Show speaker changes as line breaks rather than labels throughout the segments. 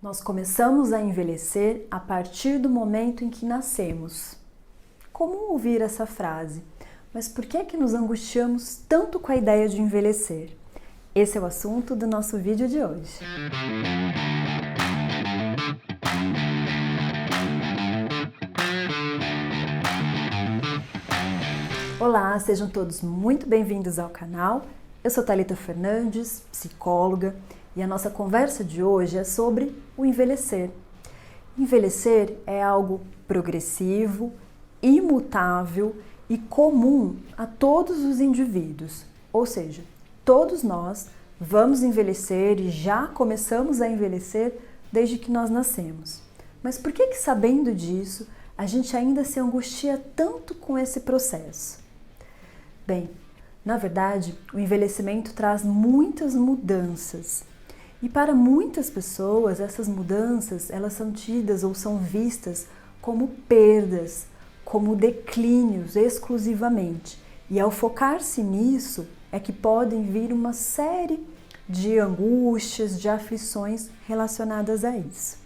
Nós começamos a envelhecer a partir do momento em que nascemos. Comum ouvir essa frase, mas por que é que nos angustiamos tanto com a ideia de envelhecer? Esse é o assunto do nosso vídeo de hoje. Olá, sejam todos muito bem-vindos ao canal. Eu sou Thalita Fernandes, psicóloga, e a nossa conversa de hoje é sobre o envelhecer. Envelhecer é algo progressivo, imutável e comum a todos os indivíduos, ou seja, todos nós vamos envelhecer e já começamos a envelhecer desde que nós nascemos. Mas por que sabendo disso, a gente ainda se angustia tanto com esse processo? Bem, na verdade, o envelhecimento traz muitas mudanças. E para muitas pessoas, essas mudanças, elas são tidas ou são vistas como perdas, como declínios exclusivamente. E ao focar-se nisso, é que podem vir uma série de angústias, de aflições relacionadas a isso.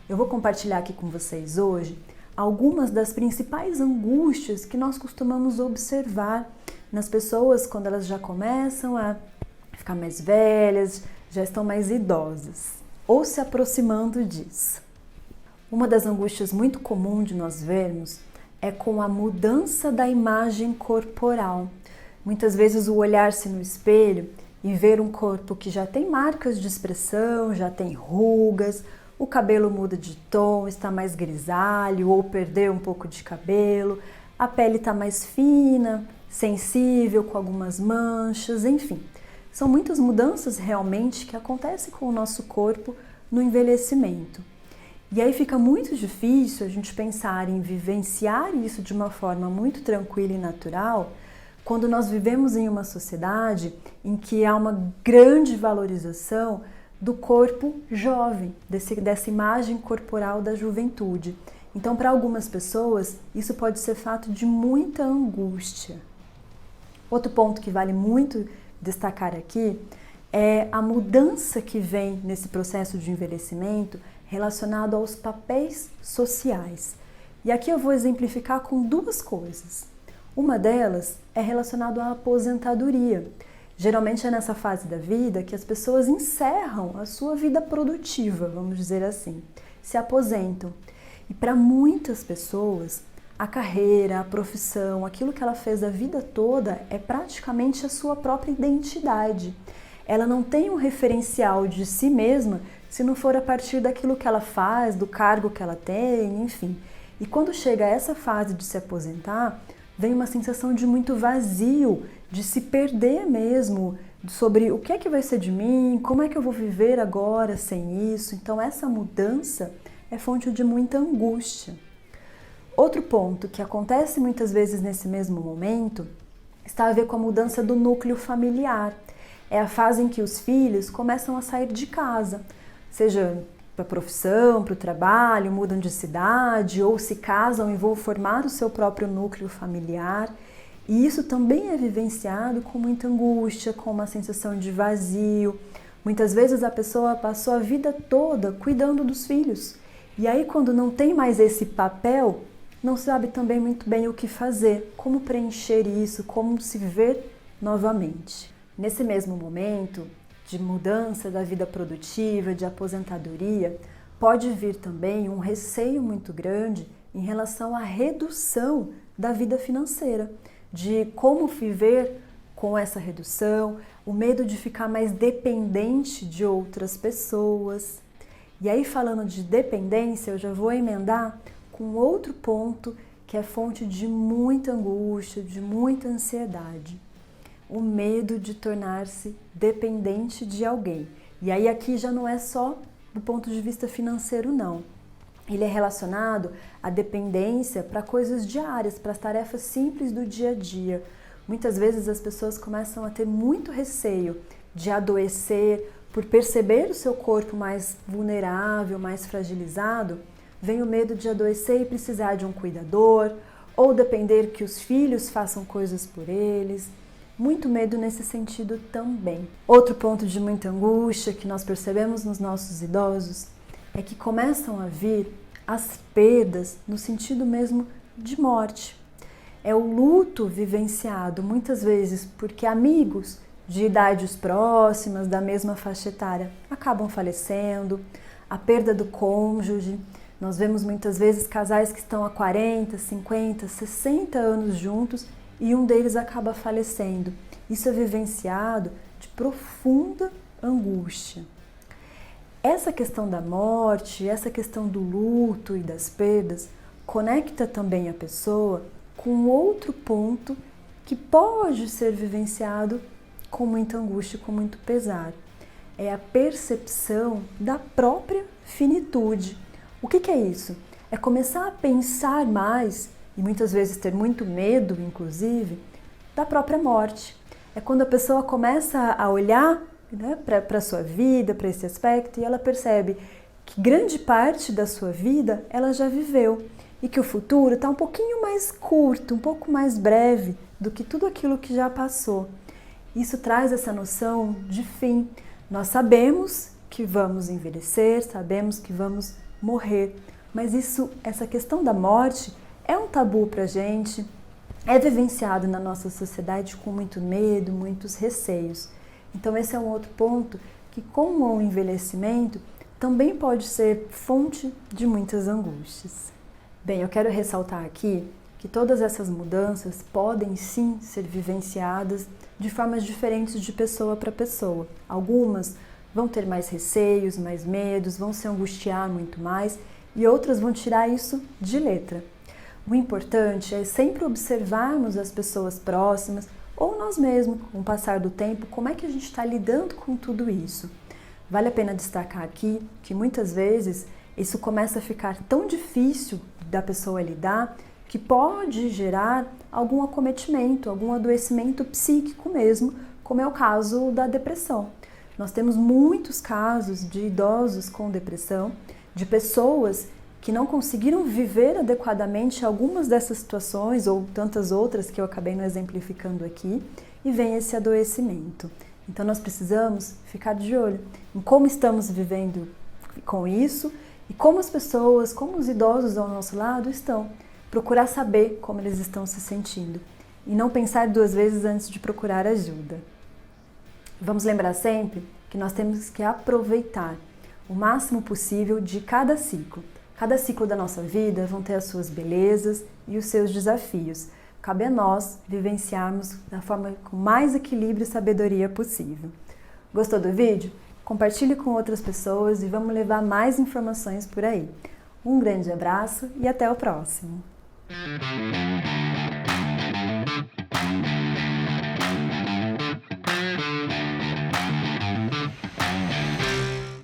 Eu vou compartilhar aqui com vocês hoje algumas das principais angústias que nós costumamos observar nas pessoas quando elas já começam a ficar mais velhas, já estão mais idosas ou se aproximando disso. Uma das angústias muito comum de nós vermos é com a mudança da imagem corporal. Muitas vezes o olhar-se no espelho e ver um corpo que já tem marcas de expressão, já tem rugas, o cabelo muda de tom, está mais grisalho ou perdeu um pouco de cabelo, a pele está mais fina, sensível, com algumas manchas, enfim. São muitas mudanças realmente que acontecem com o nosso corpo no envelhecimento. E aí fica muito difícil a gente pensar em vivenciar isso de uma forma muito tranquila e natural quando nós vivemos em uma sociedade em que há uma grande valorização do corpo jovem, dessa imagem corporal da juventude. Então, para algumas pessoas, isso pode ser fato de muita angústia. Outro ponto que vale muito destacar aqui é a mudança que vem nesse processo de envelhecimento relacionado aos papéis sociais. E aqui eu vou exemplificar com duas coisas. Uma delas é relacionada à aposentadoria. Geralmente é nessa fase da vida que as pessoas encerram a sua vida produtiva, vamos dizer assim, se aposentam. E para muitas pessoas, a carreira, a profissão, aquilo que ela fez a vida toda é praticamente a sua própria identidade. Ela não tem um referencial de si mesma se não for a partir daquilo que ela faz, do cargo que ela tem, enfim. E quando chega a essa fase de se aposentar, vem uma sensação de muito vazio, de se perder mesmo, sobre o que é que vai ser de mim, como é que eu vou viver agora sem isso. Então essa mudança é fonte de muita angústia. Outro ponto que acontece muitas vezes nesse mesmo momento está a ver com a mudança do núcleo familiar. É a fase em que os filhos começam a sair de casa, seja para a profissão, para o trabalho, mudam de cidade ou se casam e vão formar o seu próprio núcleo familiar. E isso também é vivenciado com muita angústia, com uma sensação de vazio. Muitas vezes a pessoa passou a vida toda cuidando dos filhos. E aí quando não tem mais esse papel, não sabe também muito bem o que fazer, como preencher isso, como se ver novamente. Nesse mesmo momento de mudança da vida produtiva, de aposentadoria, pode vir também um receio muito grande em relação à redução da vida financeira, de como viver com essa redução, o medo de ficar mais dependente de outras pessoas. E aí, falando de dependência, eu já vou emendar com outro ponto que é fonte de muita angústia, de muita ansiedade. O medo de tornar-se dependente de alguém. E aí aqui já não é só do ponto de vista financeiro, não. Ele é relacionado à dependência para coisas diárias, para as tarefas simples do dia a dia. Muitas vezes as pessoas começam a ter muito receio de adoecer, por perceber o seu corpo mais vulnerável, mais fragilizado, vem o medo de adoecer e precisar de um cuidador, ou depender que os filhos façam coisas por eles. Muito medo nesse sentido também. Outro ponto de muita angústia que nós percebemos nos nossos idosos é que começam a vir as perdas no sentido mesmo de morte. É o luto vivenciado muitas vezes porque amigos de idades próximas, da mesma faixa etária, acabam falecendo, a perda do cônjuge. Nós vemos muitas vezes casais que estão há 40, 50, 60 anos juntos e um deles acaba falecendo. Isso é vivenciado de profunda angústia. Essa questão da morte, essa questão do luto e das perdas, conecta também a pessoa com outro ponto que pode ser vivenciado com muita angústia, com muito pesar. É a percepção da própria finitude. O que é isso? É começar a pensar mais, e muitas vezes ter muito medo, inclusive, da própria morte. É quando a pessoa começa a olhar, né, para a sua vida, para esse aspecto, e ela percebe que grande parte da sua vida ela já viveu e que o futuro está um pouquinho mais curto, um pouco mais breve do que tudo aquilo que já passou. Isso traz essa noção de fim. Nós sabemos que vamos envelhecer, sabemos que vamos morrer, mas essa questão da morte é um tabu para a gente, é vivenciado na nossa sociedade com muito medo, muitos receios. Então esse é um outro ponto que, com o envelhecimento, também pode ser fonte de muitas angústias. Bem, eu quero ressaltar aqui que todas essas mudanças podem sim ser vivenciadas de formas diferentes de pessoa para pessoa. Algumas vão ter mais receios, mais medos, vão se angustiar muito mais e outras vão tirar isso de letra. O importante é sempre observarmos as pessoas próximas ou nós mesmos, com o passar do tempo, como é que a gente está lidando com tudo isso. Vale a pena destacar aqui que muitas vezes isso começa a ficar tão difícil da pessoa lidar que pode gerar algum acometimento, algum adoecimento psíquico mesmo, como é o caso da depressão. Nós temos muitos casos de idosos com depressão, de pessoas que não conseguiram viver adequadamente algumas dessas situações ou tantas outras que eu acabei não exemplificando aqui, e vem esse adoecimento. Então nós precisamos ficar de olho em como estamos vivendo com isso e como as pessoas, como os idosos ao nosso lado estão. Procurar saber como eles estão se sentindo e não pensar duas vezes antes de procurar ajuda. Vamos lembrar sempre que nós temos que aproveitar o máximo possível de cada ciclo. Cada ciclo da nossa vida vão ter as suas belezas e os seus desafios. Cabe a nós vivenciarmos da forma com mais equilíbrio e sabedoria possível. Gostou do vídeo? Compartilhe com outras pessoas e vamos levar mais informações por aí. Um grande abraço e até o próximo!